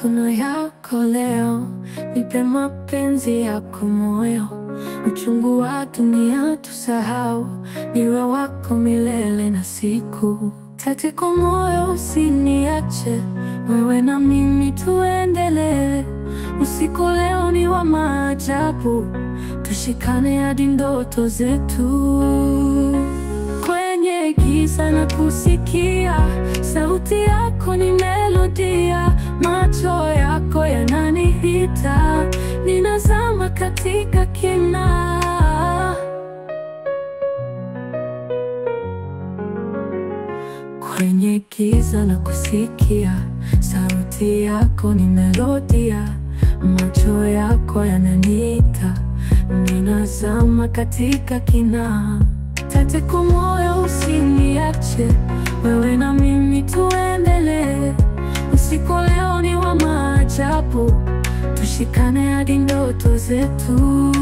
mikono yako leo, nipe mapenzi yako moyo. Uchungu wa dunia tusahau, niwe wako milele na siku. Katika moyo usiniache, wewe na mimi tuendelee. Usiku leo ni wa maajabu, tushikane hadi ndoto zetu. Kwenye giza na kusikia, sauti yako ni melodia. Macho yako yananiita, ninazama katika kina. Kwenye giza na kusikia, sauti yako ni melodia. Macho yako yananiita, ninazama katika kina. Katika moyo usiniache, wewe na mimi tuendelee. Usiku leo ni wa maajabu, tushikane hadi ndoto zetu.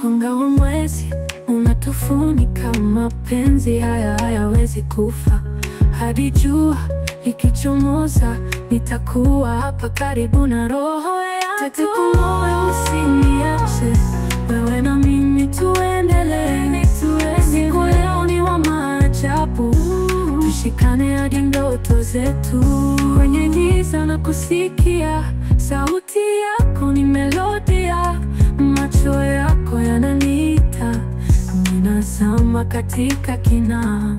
Mwanga wa mwezi unatufunika, mapenzi haya hayawezi kufa. Hadi jua likichomoza, nitakuwa hapa karibu na roho yangu. Katika moyo usiniache, wewe na mimi tuendelee. Usiku leo ni wa maajabu, tushikane hadi ndoto zetu. Kwenye giza na kusikia, sauti yako ni melodia. Macho yako yananiita, ninazama katika kina.